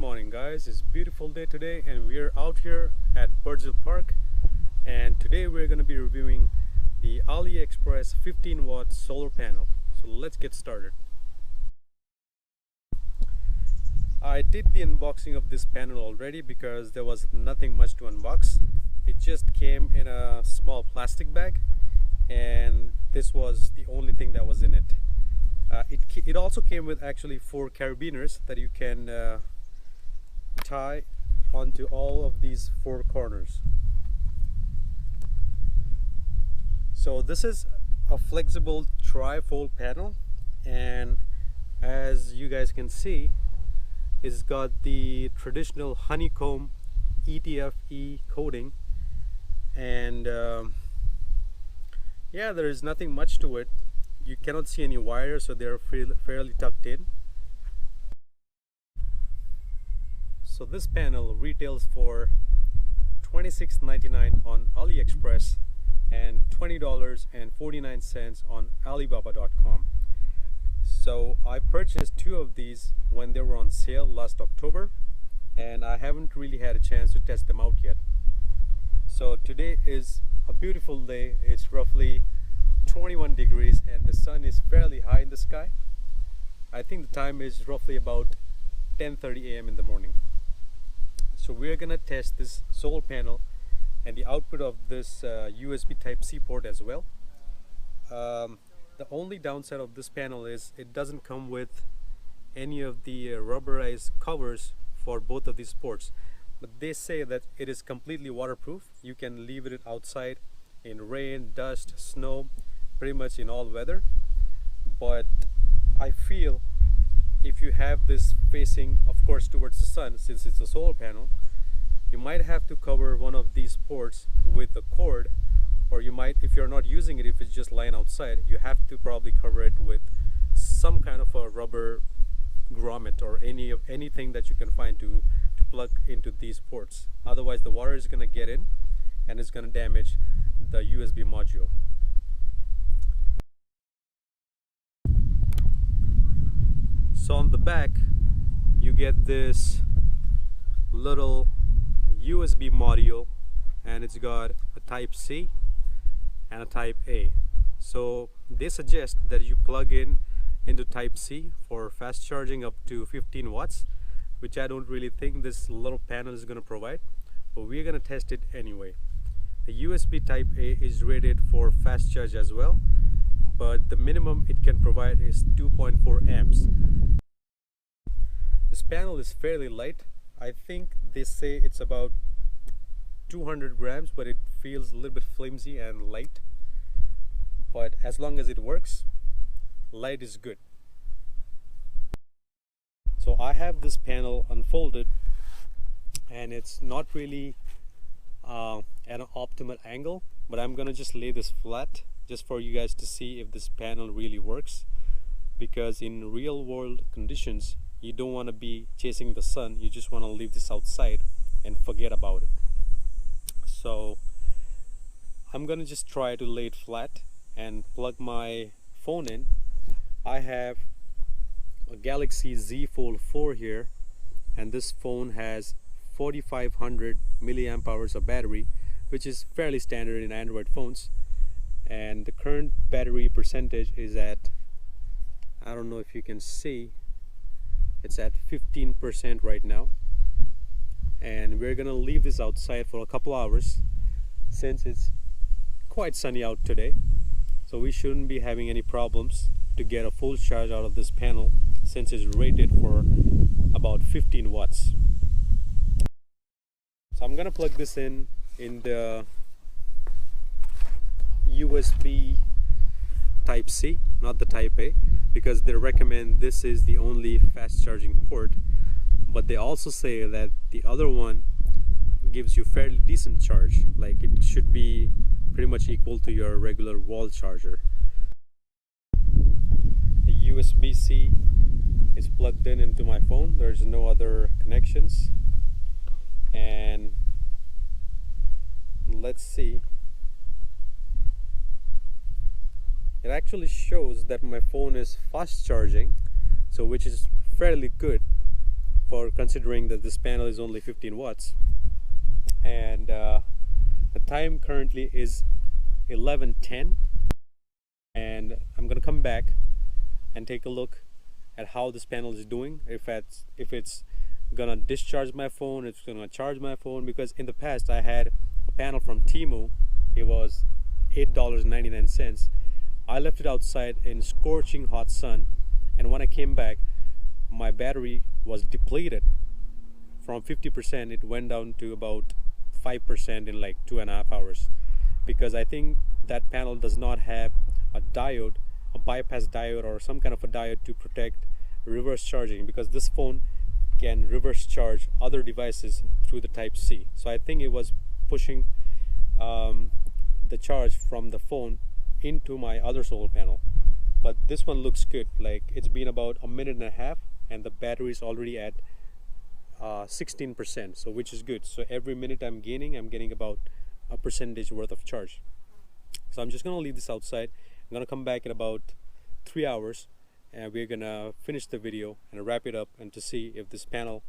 morning, guys. It's a beautiful day today and we're out here at Birdsville Park, and today we're going to be reviewing the Aliexpress 15-watt solar panel. So let's get started. I did the unboxing of this panel already because there was nothing much to unbox. It just came in a small plastic bag and this was the only thing that was in it. It also came with actually 4 carabiners that you can tie onto all of these 4 corners. So this is a flexible trifold panel, and as you guys can see, it's got the traditional honeycomb ETFE coating, and yeah, there is nothing much to it. You cannot see any wires, so they're fairly tucked in. So this panel retails for $26.99 on Aliexpress and $20.49 on Alibaba.com. So I purchased 2 of these when they were on sale last October, and I haven't really had a chance to test them out yet. So today is a beautiful day. It's roughly 21 degrees and the sun is fairly high in the sky. I think the time is roughly about 10:30 a.m. in the morning. So we're gonna test this solar panel and the output of this USB Type-C port as well. The only downside of this panel is it doesn't come with any of the rubberized covers for both of these ports, but they say that it is completely waterproof. You can leave it outside in rain, dust, snow, pretty much in all weather. But I feel if you have this facing, of course, towards the sun, since it's a solar panel, you might have to cover one of these ports with a cord, or you might, if you're not using it, if it's just lying outside, you have to probably cover it with some kind of a rubber grommet or anything that you can find to plug into these ports. Otherwise the water is going to get in and it's going to damage the USB module. So on the back you get this little USB module, and it's got a Type-C and a Type-A. So they suggest that you plug in into Type-C for fast charging up to 15 watts, which I don't really think this little panel is going to provide, but we're going to test it anyway. The USB Type-A is rated for fast charge as well, but the minimum it can provide is 2.4 amps. This panel is fairly light. I think they say it's about 200 grams, but it feels a little bit flimsy and light. But as long as it works, light is good. So I have this panel unfolded, and it's not really at an optimal angle, but I'm gonna just lay this flat just for you guys to see if this panel really works, because in real world conditions you don't want to be chasing the sun. You just want to leave this outside and forget about it. So I'm gonna just try to lay it flat and plug my phone in. I have a Galaxy Z Fold 4 here, and this phone has 4500 milliamp hours of battery, which is fairly standard in Android phones, and the current battery percentage is at, I don't know if you can see, it's at 15% right now. And we're gonna leave this outside for a couple hours since it's quite sunny out today, so we shouldn't be having any problems to get a full charge out of this panel since it's rated for about 15 watts. So I'm gonna plug this in the USB Type-C, not the Type-A, because they recommend this is the only fast charging port, but they also say that the other one gives you fairly decent charge, like it should be pretty much equal to your regular wall charger. The USB-C is plugged in into my phone. There's no other connections, and let's see, it actually shows that my phone is fast charging, so which is fairly good for considering that this panel is only 15 watts. And the time currently is 11:10, and I'm gonna come back and take a look at how this panel is doing, if it's gonna discharge my phone, it's gonna charge my phone. Because in the past I had a panel from Temu. It was $8.99. I left it outside in scorching hot sun, and when I came back, my battery was depleted. From 50% it went down to about 5% in like 2.5 hours, because I think that panel does not have a diode, a bypass diode, or some kind of a diode to protect reverse charging, because this phone can reverse charge other devices through the type C. So I think it was pushing the charge from the phone into my other solar panel. But this one looks good. Like, it's been about a minute and a half and the battery is already at 16%, so which is good. So every minute I'm getting about a percentage worth of charge. So I'm just gonna leave this outside. I'm gonna come back in about 3 hours and we're gonna finish the video and wrap it up, and to see if this panel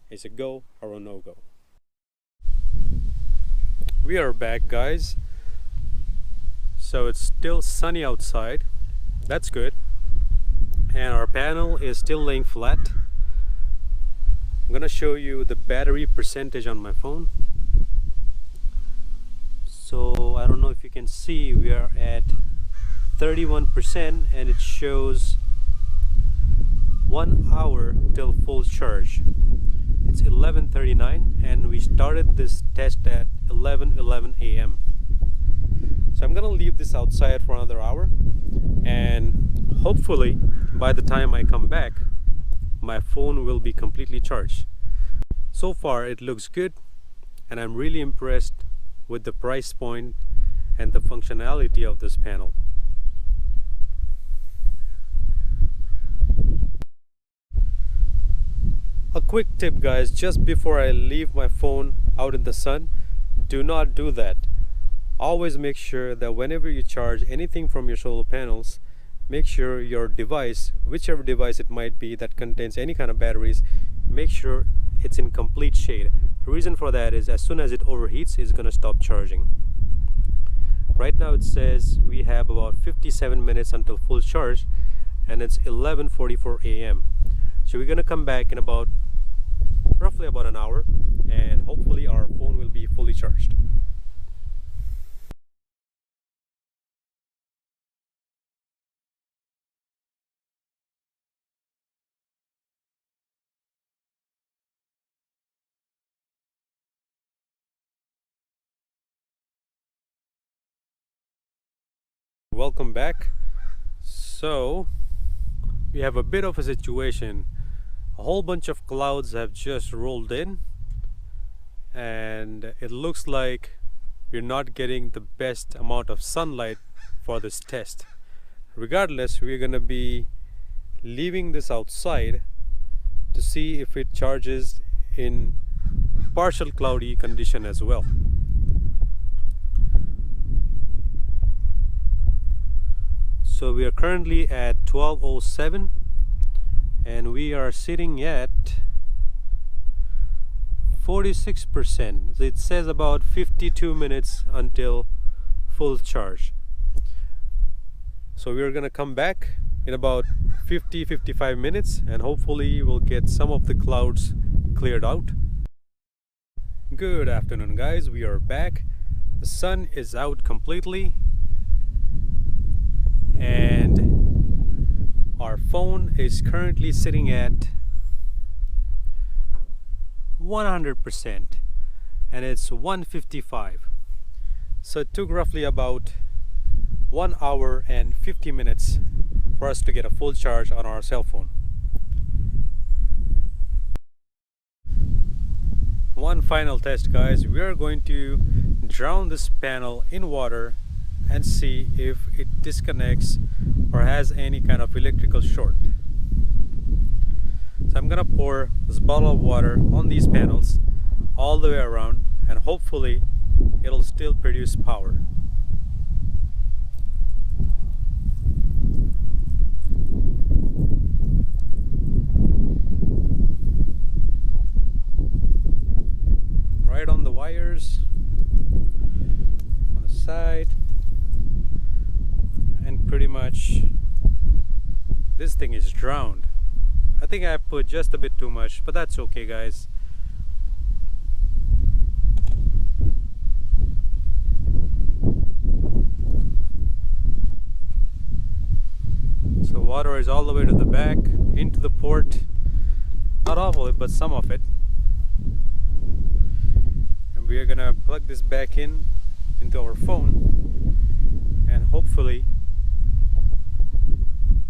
is a go or a no-go. We are back, guys. So it's still sunny outside. That's good. And our panel is still laying flat. I'm gonna show you the battery percentage on my phone. So I don't know if you can see, we are at 31% and it shows 1 hour till full charge. It's 11:39 and we started this test at 11:11 a.m. So I'm gonna leave this outside for another hour, and hopefully by the time I come back my phone will be completely charged. So far it looks good, and I'm really impressed with the price point and the functionality of this panel. A quick tip, guys, just before I leave my phone out in the sun, do not do that. Always make sure that whenever you charge anything from your solar panels, make sure your device, whichever device it might be that contains any kind of batteries, make sure it's in complete shade. The reason for that is as soon as it overheats, it's going to stop charging. Right now it says we have about 57 minutes until full charge, and it's 11:44 a.m. So we're going to come back in about roughly about an hour, and hopefully our phone will be fully charged. Welcome back. So we have a bit of a situation. A whole bunch of clouds have just rolled in, and it looks like we're not getting the best amount of sunlight for this test. Regardless, we're gonna be leaving this outside to see if it charges in partial cloudy condition as well. So we are currently at 12:07 and we are sitting at 46%. It says about 52 minutes until full charge. So we're gonna come back in about 50-55 minutes and hopefully we'll get some of the clouds cleared out. Good afternoon, guys. We are back. The sun is out completely and our phone is currently sitting at 100% and it's 1:55. So it took roughly about 1 hour and 50 minutes for us to get a full charge on our cell phone. One final test, guys. We are going to drown this panel in water and see if it disconnects or has any kind of electrical short. So I'm gonna pour this bottle of water on these panels all the way around, and hopefully it'll still produce power. wires on the side, and pretty much this thing is drowned. I think I put just a bit too much, but that's okay, guys. So water is all the way to the back, into the port. Not all of it, but some of it. And we are gonna plug this back into our phone, and hopefully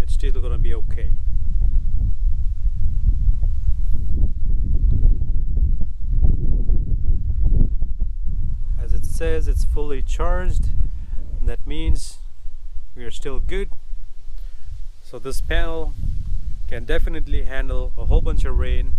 it's still gonna be okay. As it says, it's fully charged, and that means we are still good. So this panel can definitely handle a whole bunch of rain